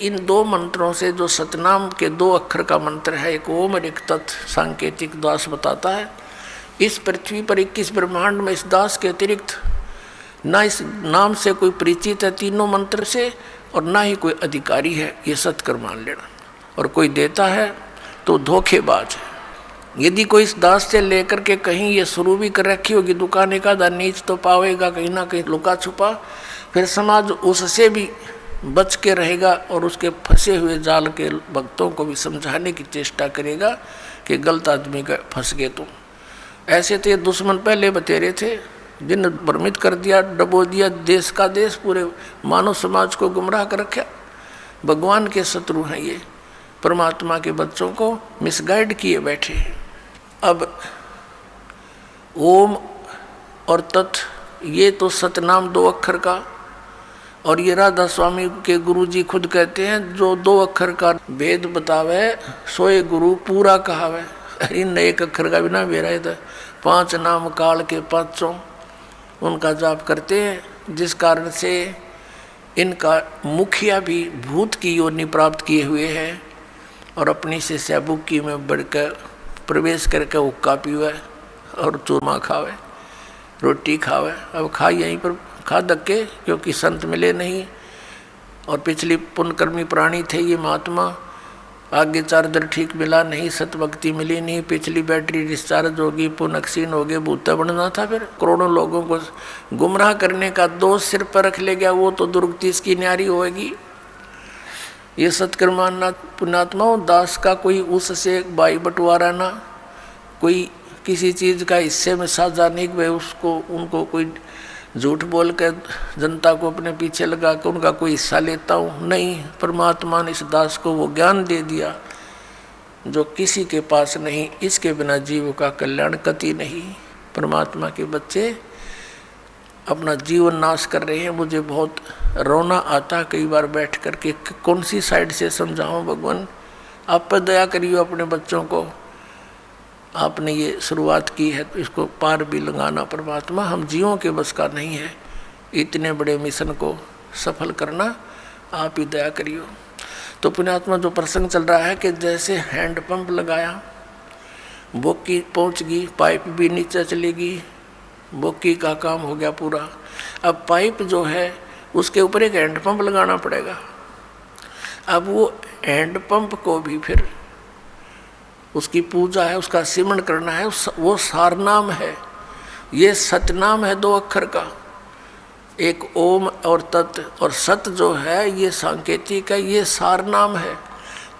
इन दो मंत्रों से, जो सतनाम के 2 अक्षर का मंत्र है, एक ओम और एक तत्, सांकेतिक दास बताता है इस पृथ्वी पर 21 ब्रह्मांड में इस दास के अतिरिक्त ना इस नाम से कोई परिचित है तीनों मंत्र से, और ना ही कोई अधिकारी है, ये सत्कर मान लेना। और कोई देता है तो धोखेबाज है। यदि कोई इस दास से लेकर के कहीं ये शुरू भी कर रखी होगी दुकान, एक आधा नीच तो पावेगा कहीं ना कहीं लुका छुपा, फिर समाज उससे भी बच के रहेगा और उसके फंसे हुए जाल के भक्तों को भी समझाने की चेष्टा करेगा कि गलत आदमी का फंस गए तुम। ऐसे तो ये दुश्मन पहले बतेरे थे, जिन भ्रमित कर दिया, डबो दिया देश का देश, पूरे मानव समाज को गुमराह कर रखा। भगवान के शत्रु हैं ये, परमात्मा के बच्चों को मिसगाइड किए बैठे। अब ओम और तत् ये तो सतनाम 2 अक्षर का, और ये राधा स्वामी के गुरु जी खुद कहते हैं जो 2 अक्षर का भेद बतावे सोए गुरु पूरा कहावे। इन 1 अक्षर का बिना बेरा है, 5 नाम काल के 5 उनका जाप करते हैं, जिस कारण से इनका मुखिया भी भूत की योनि प्राप्त किए हुए हैं और अपनी से सैबुकी में बढ़कर प्रवेश करके हुक्का पीवे और चूरमा खावे, रोटी खावे। अब खा यहीं पर खा धक्के, क्योंकि संत मिले नहीं और पिछली पुण्यकर्मी प्राणी थे ये महात्मा। आगे चार्जर ठीक मिला नहीं, सतभक्ति मिली नहीं, पिछली बैटरी डिस्चार्ज होगी, पुनक्षीण हो गए, भूता बनना था। फिर करोड़ों लोगों को गुमराह करने का दोष सिर पर रख ले गया, वो तो दुर्गति इसकी न्यारी होगी। ये सत्कर्माना पुण्यात्माओं, दास का कोई उससे भाई बंटवारा ना, कोई किसी चीज़ का हिस्से में साझा नहीं कि उसको उनको कोई झूठ बोल कर जनता को अपने पीछे लगा कर उनका कोई हिस्सा लेता हूँ, नहीं। परमात्मा ने इस दास को वो ज्ञान दे दिया जो किसी के पास नहीं, इसके बिना जीव का कल्याण कति नहीं। परमात्मा के बच्चे अपना जीवन नाश कर रहे हैं। मुझे बहुत रोना आता कई बार बैठ कर के, कौन सी साइड से समझाऊं भगवान, आप पर दया करिए अपने बच्चों को। आपने ये शुरुआत की है तो इसको पार भी लगाना परमात्मा, हम जीवों के बस का नहीं है इतने बड़े मिशन को सफल करना, आप ही दया करियो। तो पुण्यात्मा जो प्रसंग चल रहा है कि जैसे हैंड पंप लगाया, बोकी पहुंच गई, पाइप भी नीचे चलेगी, बोकी का काम हो गया पूरा। अब पाइप जो है उसके ऊपर एक हैंड पंप लगाना पड़ेगा। अब वो हैंड पंप को भी फिर उसकी पूजा है, उसका सिमरण करना है, वो सारनाम है, ये सतनाम है 2 अक्षर का, एक ओम और तत्, और सत जो है ये सांकेतिक है, ये सारनाम है।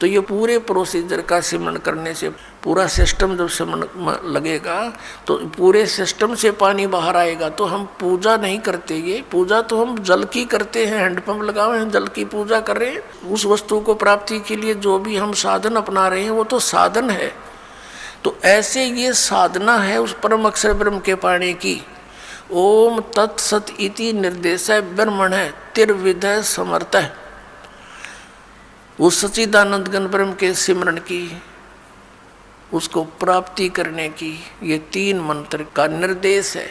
तो ये पूरे प्रोसीजर का सिमरण करने से पूरा सिस्टम जब सिमरण लगेगा तो पूरे सिस्टम से पानी बाहर आएगा। तो हम पूजा नहीं करते, ये पूजा तो हम जल की करते हैं, हैंडपंप लगाए हैं, जल की पूजा कर रहे हैं। उस वस्तु को प्राप्ति के लिए जो भी हम साधन अपना रहे हैं वो तो साधन है। तो ऐसे ये साधना है उस परम अक्षर ब्रह्म के पाने की। ओम तत्सत इति निर्देश ब्रह्मण है तिर्विधय समर्थ है, उस सच्चिदानंद घन ब्रह्म के सिमरण की, उसको प्राप्ति करने की ये 3 मंत्र का निर्देश है।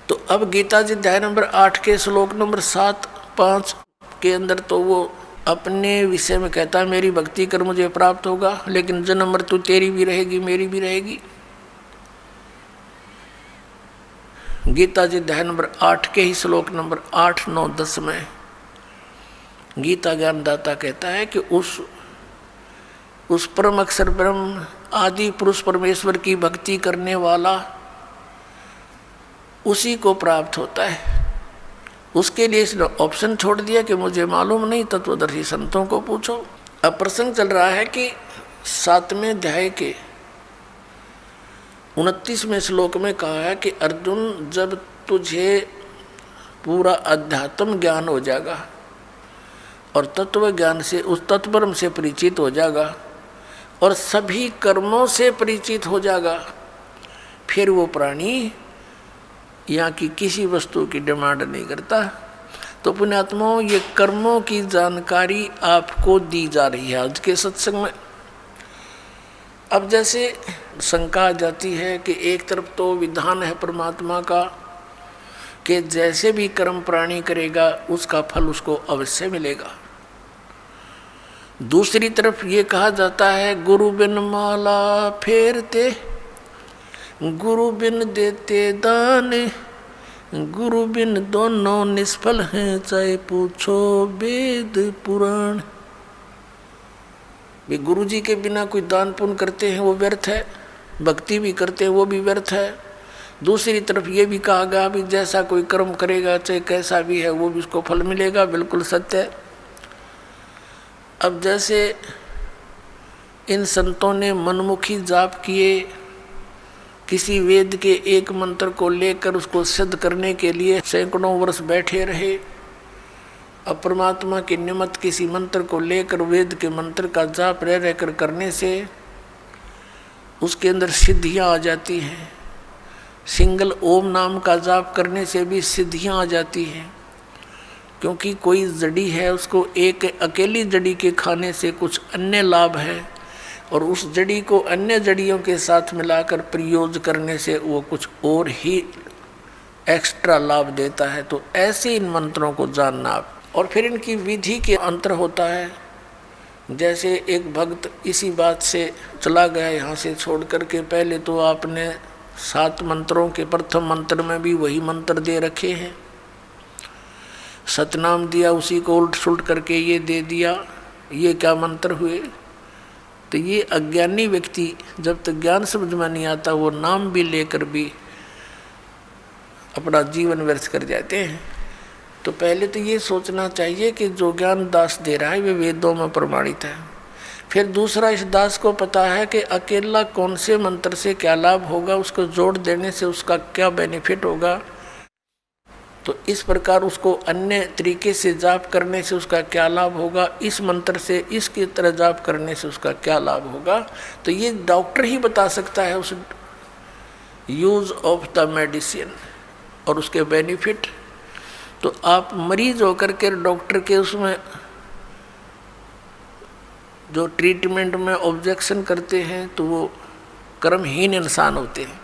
तो अब गीता जी अध्याय नंबर 8 के श्लोक नंबर 7-5 के अंदर तो वो अपने विषय में कहता है मेरी भक्ति कर मुझे प्राप्त होगा, लेकिन जन्म मृत्यु तेरी भी रहेगी मेरी भी रहेगी। गीता जी अध्याय नंबर 8 के ही श्लोक नंबर 8, 9, 10 में गीता ज्ञानदाता कहता है कि उस परम अक्षर ब्रह्म आदि पुरुष परमेश्वर की भक्ति करने वाला उसी को प्राप्त होता है। उसके लिए इसने ऑप्शन छोड़ दिया कि मुझे मालूम नहीं, तत्वदर्शी संतों को पूछो। अब प्रसंग चल रहा है कि 7वें अध्याय के 29वें श्लोक में कहा है कि अर्जुन जब तुझे पूरा अध्यात्म ज्ञान हो जाएगा और तत्व ज्ञान से उस तत्वब्रह्म से परिचित हो जाएगा और सभी कर्मों से परिचित हो जाएगा, फिर वो प्राणी यहाँ की किसी वस्तु की डिमांड नहीं करता। तो पुण्यात्माओं ये कर्मों की जानकारी आपको दी जा रही है आज के सत्संग में। अब जैसे शंका आ जाती है कि एक तरफ तो विधान है परमात्मा का कि जैसे भी कर्म प्राणी करेगा उसका फल उसको अवश्य मिलेगा, दूसरी तरफ ये कहा जाता है गुरु बिन माला फेरते, गुरु बिन देते दान, गुरु बिन दोनों निष्फल हैं, चाहे पूछो वेद पुराण। वे गुरु जी के बिना कोई दान पुण्य करते हैं वो व्यर्थ है, भक्ति भी करते हैं वो भी व्यर्थ है। दूसरी तरफ ये भी कहा गया भी जैसा कोई कर्म करेगा चाहे कैसा भी है वो भी उसको फल मिलेगा, बिल्कुल सत्य है। अब जैसे इन संतों ने मनमुखी जाप किए, किसी वेद के एक मंत्र को लेकर उसको सिद्ध करने के लिए सैकड़ों वर्ष बैठे रहे। अब परमात्मा के निमित्त किसी मंत्र को लेकर वेद के मंत्र का जाप रह रहकर करने से उसके अंदर सिद्धियां आ जाती हैं। सिंगल ओम नाम का जाप करने से भी सिद्धियां आ जाती हैं, क्योंकि कोई जड़ी है उसको एक अकेली जड़ी के खाने से कुछ अन्य लाभ है, और उस जड़ी को अन्य जड़ियों के साथ मिलाकर प्रयोग करने से वो कुछ और ही एक्स्ट्रा लाभ देता है। तो ऐसे इन मंत्रों को जानना। और फिर इनकी विधि के अंतर होता है। जैसे एक भक्त इसी बात से चला गया यहाँ से छोड़ करके, पहले तो आपने 7 मंत्रों के प्रथम मंत्र में भी वही मंत्र दे रखे हैं, सतनाम दिया, उसी को उल्ट सुलट करके ये दे दिया, ये क्या मंत्र हुए। तो ये अज्ञानी व्यक्ति जब तक ज्ञान समझ में नहीं आता वो नाम भी लेकर भी अपना जीवन व्यर्थ कर जाते हैं। तो पहले तो ये सोचना चाहिए कि जो ज्ञान दास दे रहा है वे वेदों में प्रमाणित है। फिर दूसरा, इस दास को पता है कि अकेला कौन से मंत्र से क्या लाभ होगा, उसको जोड़ देने से उसका क्या बेनिफिट होगा। तो इस प्रकार उसको अन्य तरीके से जाप करने से उसका क्या लाभ होगा, इस मंत्र से इसकी तरह जाप करने से उसका क्या लाभ होगा। तो ये डॉक्टर ही बता सकता है उस यूज ऑफ द मेडिसिन और उसके बेनिफिट। तो आप मरीज होकर के डॉक्टर के उसमें जो ट्रीटमेंट में ऑब्जेक्शन करते हैं तो वो कर्महीन इंसान होते हैं।